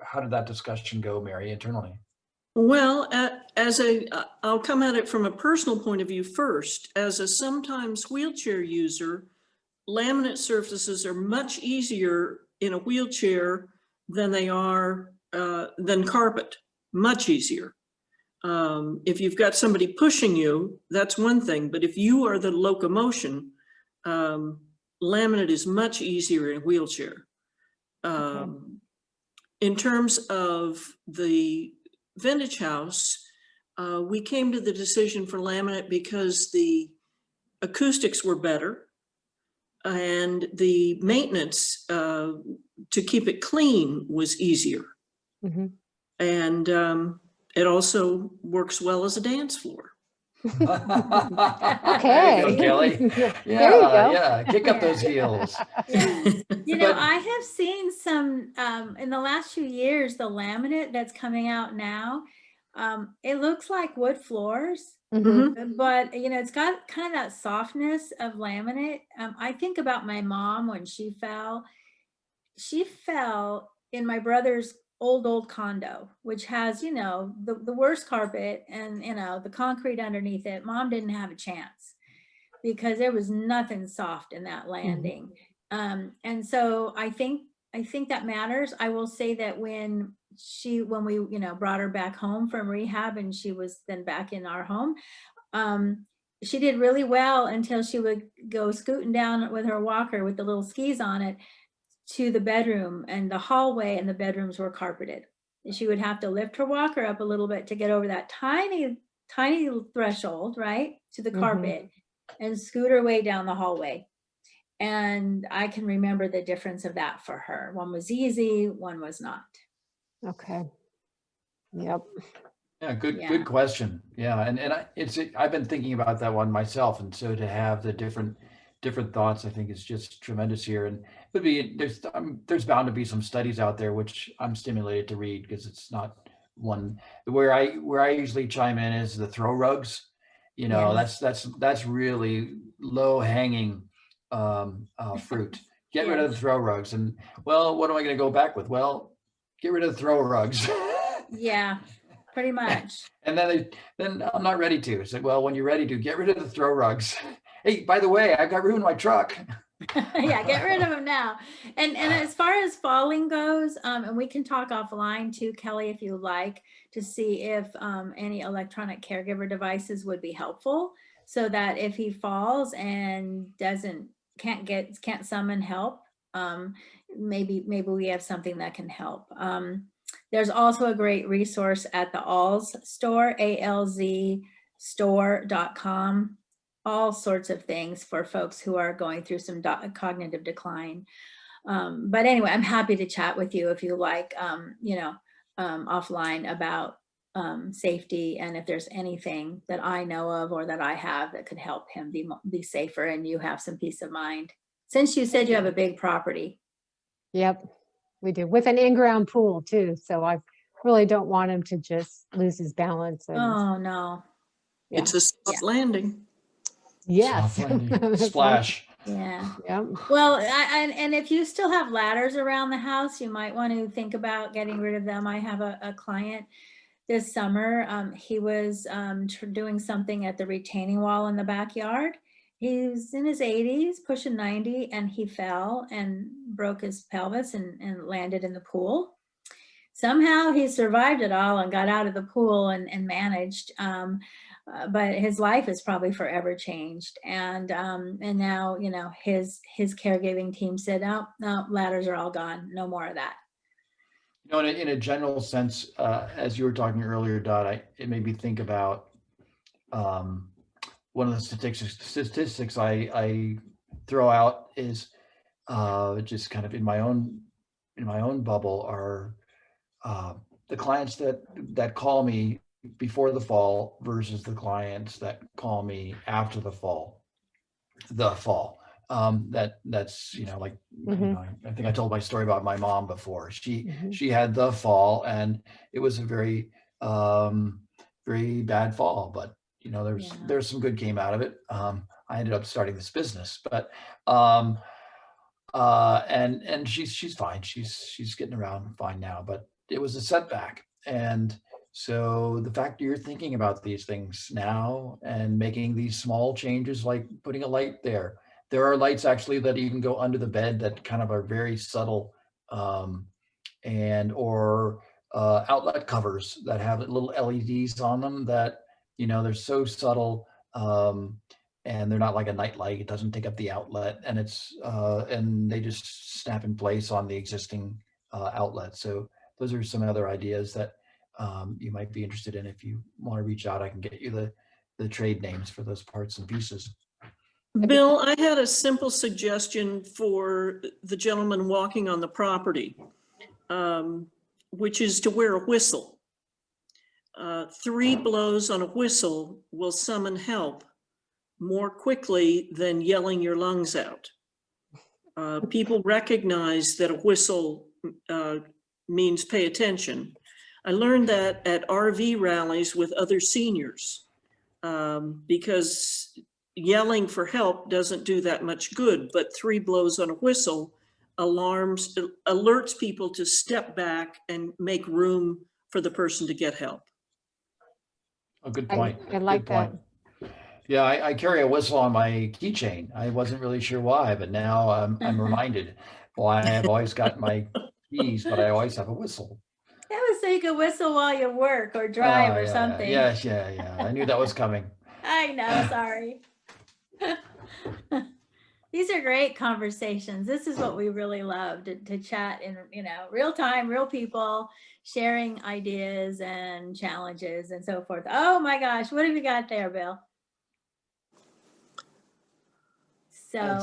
How did that discussion go, Mary, internally? Well, I'll come at it from a personal point of view first. As a sometimes wheelchair user, laminate surfaces are much easier in a wheelchair than they are than carpet, much easier. If you've got somebody pushing you, that's one thing, but if you are the locomotion, laminate is much easier in a wheelchair. In terms of the vintage house, we came to the decision for laminate because the acoustics were better and the maintenance to keep it clean was easier. Mhm. And it also works well as a dance floor. There you go, Okay. Kelly. There you Yeah, go. yeah. Kick up those heels. Yeah. You know, But- I have seen some, in the last few years, the laminate that's coming out now, it looks like wood floors, Mhm. but you know, it's got kind of that softness of laminate. I think about my mom when she fell. She fell in my brother's old condo, which has, you know, the worst carpet and, you know, the concrete underneath it. Mom didn't have a chance because there was nothing soft in that landing. And so I think that matters. I will say that when we, you know, brought her back home from rehab and she was then back in our home, she did really well until she would go scooting down with her walker with the little skis on it to the bedroom, and the hallway and the bedrooms were carpeted. And she would have to lift her walker up a little bit to get over that tiny threshold, right, to the carpet, and scoot her way down the hallway. And I can remember the difference of that for her. One was easy, one was not. Okay. Yep. Yeah, good Yeah. good question. Yeah, and I've been thinking about that one myself, and so to have the different thoughts, I think is just tremendous here. And it would be there's bound to be some studies out there which I'm stimulated to read because it's not one where I usually chime in is the throw rugs. You know, Yes. that's really low hanging fruit. Get rid of the Yes. throw rugs, and well, what am I going to go back with? Well, get rid of the throw rugs. Yeah, pretty much. And then I'm not ready to. It's like, well, when you're ready to, get rid of the throw rugs. Hey, by the way, I got room in my truck. Yeah, get rid of them now. And as far as falling goes, and we can talk offline too, Kelly, if you like, to see if any electronic caregiver devices would be helpful, so that if he falls and can't summon help, maybe we have something that can help. There's also a great resource at the ALZ store, alzstore.com. All sorts of things for folks who are going through some cognitive decline. But anyway, I'm happy to chat with you if you like, you know, offline about safety, and if there's anything that I know of or that I have that could help him be safer and you have some peace of mind. Since you said you have a big property. Yep. We do, with an in-ground pool too. So I really don't want him to just lose his balance. And Oh, no. Yeah. It's a soft landing. yes. Soft landing. That's right. Splash. Yeah. Yep. Well, and if you still have ladders around the house, you might want to think about getting rid of them. I have a client this summer. He was doing something at the retaining wall in the backyard. He's in his 80s, pushing 90, and he fell and broke his pelvis and landed in the pool. Somehow he survived it all and got out of the pool and managed. But his life is probably forever changed. And now, you know, his caregiving team said, oh, no, ladders are all gone. No more of that. You know, in a general sense, as you were talking earlier, Dot, it made me think about one of the statistics I throw out is just kind of in my own bubble are the clients that call me before the fall versus the clients that call me after the fall. That's, you know, like, you know, I think I told my story about my mom before. She had the fall, and it was a very very bad fall, but you know, there's some good came out of it. I ended up starting this business, but and she's fine. She's getting around fine now, but it was a setback. And so the fact that you're thinking about these things now and making these small changes, like putting a light there, There are lights actually that even go under the bed that kind of are very subtle, and or outlet covers that have little LEDs on them that, they're so subtle, and they're not like a night light. It doesn't take up the outlet, and and they just snap in place on the existing outlet. So those are some other ideas that you might be interested in. If you want to reach out, I can get you the trade names for those parts and pieces. Bill, I had a simple suggestion for the gentleman walking on the property, which is to wear a whistle. 3 blows on a whistle will summon help more quickly than yelling your lungs out. People recognize that a whistle means pay attention. I learned that at RV rallies with other seniors, because yelling for help doesn't do that much good, but 3 blows on a whistle alerts people to step back and make room for the person to get help. Oh, good point. I like Good point. Yeah, I carry a whistle on my keychain. I wasn't really sure why, but now I'm reminded why I have always got my keys, but I always have a whistle. That was so you could whistle while you work or drive or Yeah, something. Yes, yeah. I knew that was coming. I know, sorry. These are great conversations. This is what we really love, to chat in, real time, real people, sharing ideas and challenges and so forth. Oh my gosh, what have you got there, Bill? So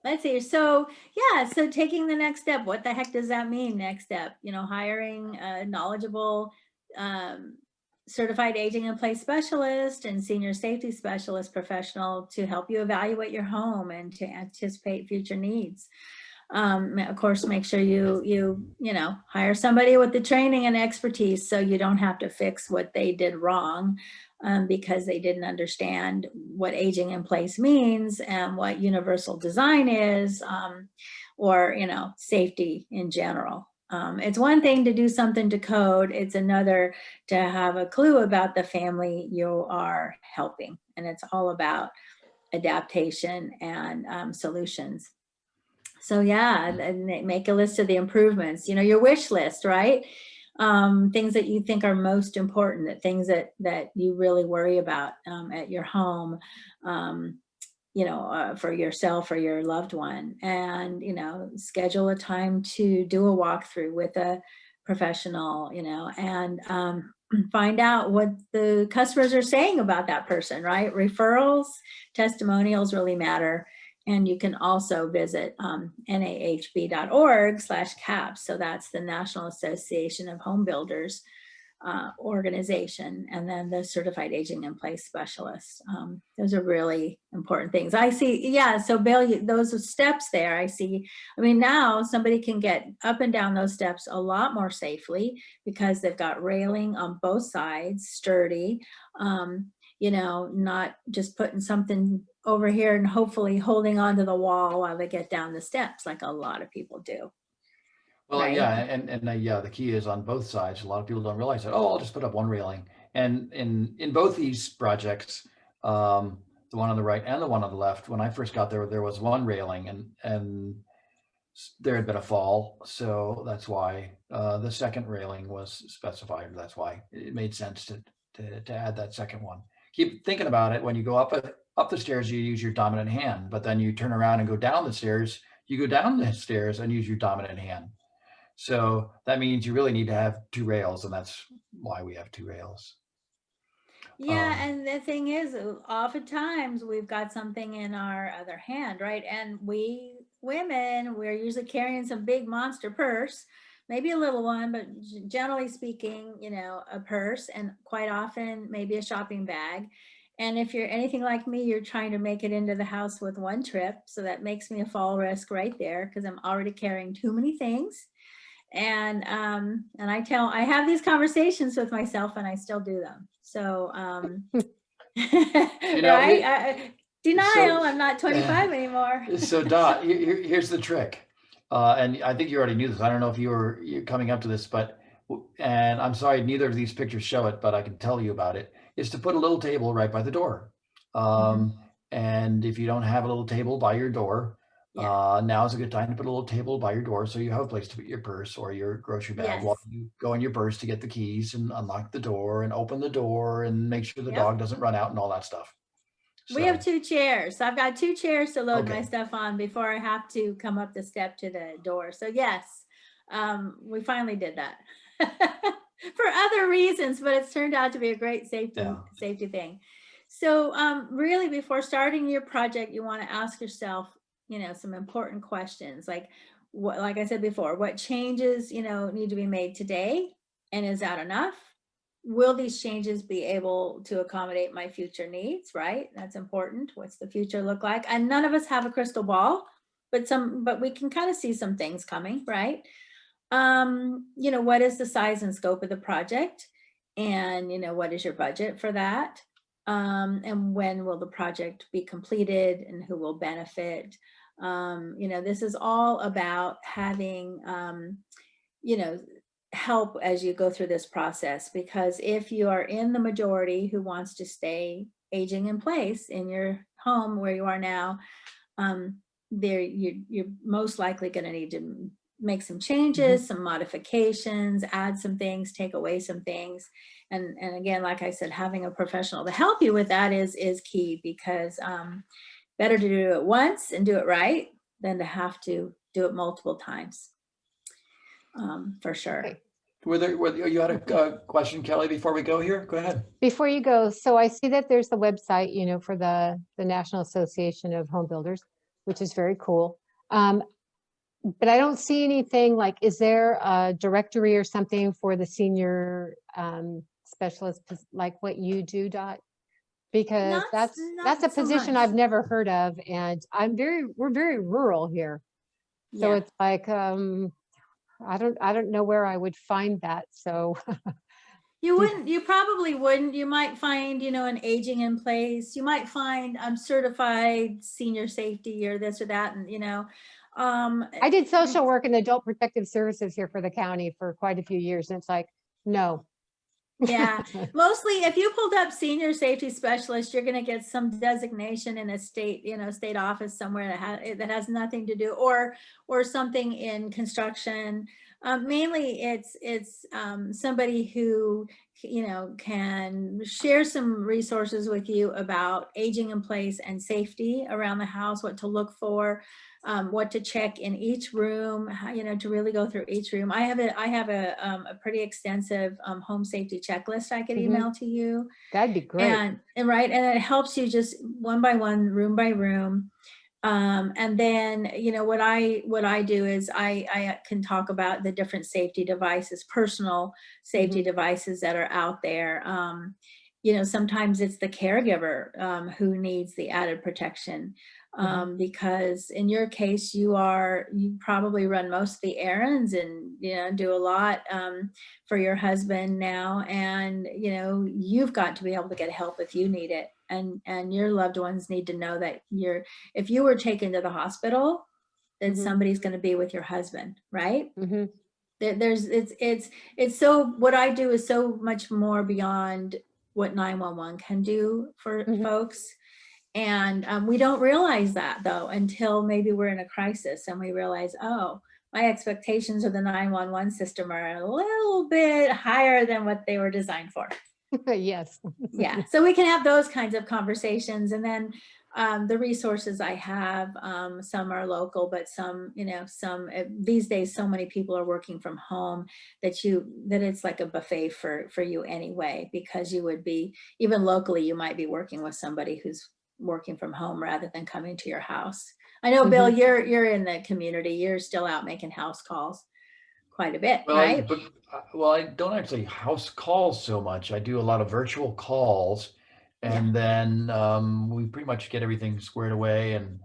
let's see. So yeah, so taking the next step. What the heck does that mean? Next step, hiring a knowledgeable certified aging in place specialist and senior safety specialist professional to help you evaluate your home and to anticipate future needs. Of course, make sure you hire somebody with the training and expertise so you don't have to fix what they did wrong because they didn't understand what aging in place means and what universal design is, or safety in general. It's one thing to do something to code. It's another to have a clue about the family you are helping. And it's all about adaptation and solutions. So yeah, and make a list of the improvements, your wish list, right? Things that you think are most important, things that you really worry about at your home, for yourself or your loved one, and, schedule a time to do a walkthrough with a professional, and find out what the customers are saying about that person, right? Referrals, testimonials really matter. And you can also visit nahb.org/CAPS. So that's the National Association of Home Builders organization, and then the Certified Aging in Place Specialist. Those are really important things. I see, yeah, so Bill, those steps there, I see. I mean, now somebody can get up and down those steps a lot more safely because they've got railing on both sides, sturdy, not just putting something over here and hopefully holding onto the wall while they get down the steps like a lot of people do. Well, Right. yeah, and yeah, the key is on both sides. A lot of people don't realize that. Oh, I'll just put up one railing. And in both these projects, the one on the right and the one on the left, when I first got there, there was one railing, and there had been a fall, so that's why the second railing was specified. That's why it made sense to add that second one. Keep thinking about it. When you go up the stairs, you use your dominant hand, but then you turn around and go down the stairs. You go down the stairs and use your dominant hand. So that means you really need to have 2 rails, and that's why we have 2 rails. Yeah, and the thing is, oftentimes we've got something in our other hand, right? And we women, we're usually carrying some big monster purse, maybe a little one, but generally speaking, a purse, and quite often maybe a shopping bag. And if you're anything like me, you're trying to make it into the house with one trip. So that makes me a fall risk right there because I'm already carrying too many things. And I have these conversations with myself and I still do them. So, right? Denial, I'm not 25 anymore. So Dot, here's the trick. And I think you already knew this. I don't know if you're coming up to this, and I'm sorry, neither of these pictures show it, but I can tell you about it, is to put a little table right by the door. And if you don't have a little table by your door, Yeah. now is a good time to put a little table by your door so you have a place to put your purse or your grocery bag Yes. while you go in your purse to get the keys and unlock the door and open the door and make sure the Yep. dog doesn't run out and all that stuff. We have So, 2 chairs. So I've got 2 chairs to load my okay. stuff on before I have to come up the step to the door. So yes, we finally did that for other reasons, but it's turned out to be a great Yeah. safety thing. So really, before starting your project, you want to ask yourself, some important questions like what, like I said before, what changes, need to be made today, and is that enough? Will these changes be able to accommodate my future needs, right? That's important. What's the future look like? And none of us have a crystal ball, but we can kind of see some things coming, right? What is the size and scope of the project? And, what is your budget for that? And when will the project be completed and who will benefit? This is all about having, help as you go through this process, because if you are in the majority who wants to stay aging in place in your home where you are now, you're most likely going to need to make some changes, some modifications, add some things, take away some things. And again, like I said, having a professional to help you with that is key, because better to do it once and do it right than to have to do it multiple times. For sure. Okay. You had a question, Kelly, before we go here? Go ahead. Before you go, so I see that there's the website, for the National Association of Home Builders, which is very cool. But I don't see anything like, is there a directory or something for the senior specialist, like what you do, Dot? Because Not that's a so position much. I've never heard of, and we're very rural here. So Yeah. it's like, I don't know where I would find that. So You probably wouldn't. You might find, an aging in place. You might find certified senior safety or this or that. And, I did social work and adult protective services here for the county for quite a few years. And it's like, no. yeah, mostly if you pulled up senior safety specialist, you're going to get some designation in a state, state office somewhere that has nothing to do, or something in construction. Mainly it's somebody who, can share some resources with you about aging in place and safety around the house, what to look for, what to check in each room, to really go through each room. I have a pretty extensive home safety checklist I could email to you. That'd be great. And it helps you just one by one, room by room. And then, what I do is I can talk about the different safety devices, personal safety devices that are out there. Sometimes it's the caregiver who needs the added protection. Because in your case, you probably run most of the errands and, do a lot for your husband now. And, you've got to be able to get help if you need it. And your loved ones need to know that if you were taken to the hospital, that somebody's going to be with your husband, right? It's so, what I do is so much more beyond what 911 can do for folks. And we don't realize that though, until maybe we're in a crisis and we realize, oh, my expectations of the 911 system are a little bit higher than what they were designed for. Yes. Yeah. So we can have those kinds of conversations. And then the resources I have, some are local, but some these days, so many people are working from home that it's like a buffet for you anyway, because you would be, even locally, you might be working with somebody who's working from home rather than coming to your house. I know, Bill, you're in the community. You're still out making house calls quite a bit, right? I don't actually house calls so much. I do a lot of virtual calls, and then we pretty much get everything squared away. And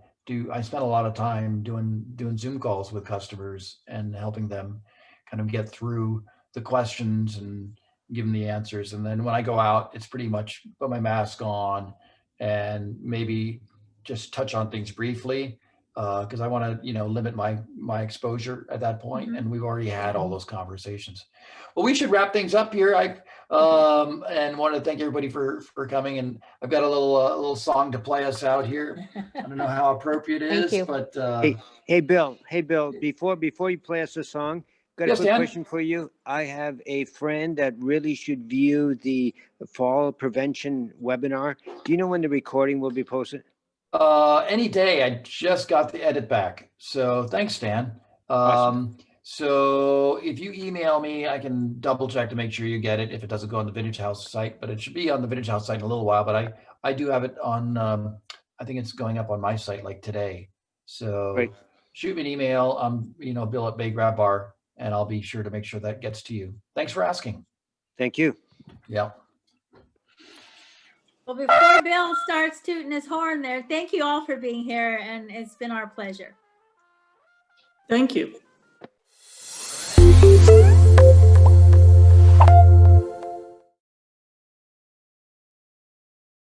I spend a lot of time doing Zoom calls with customers and helping them kind of get through the questions and give them the answers. And then when I go out, it's pretty much put my mask on and maybe just touch on things briefly. because I want to, limit my exposure at that point, Mhm. and we've already had all those conversations. Well, we should wrap things up here. And want to thank everybody for coming. And I've got a little song to play us out here. I don't know how appropriate it Thank is, you. but Hey, Bill. Before you play us a song, got a Yes, quick Dan? question for you. I have a friend that really should view the fall prevention webinar. Do you know when the recording will be posted? Any day. I just got the edit back. So thanks, Stan. Awesome. So if you email me, I can double check to make sure you get it if it doesn't go on the Vintage House site, but it should be on the Vintage House site in a little while. But I do have it on, I think it's going up on my site like today. So Great. shoot me an email. Bill at Bay Grab Bar, and I'll be sure to make sure that gets to you. Thanks for asking. Thank you. Yeah. Well, before Bill starts tooting his horn there, thank you all for being here, and it's been our pleasure. Thank you.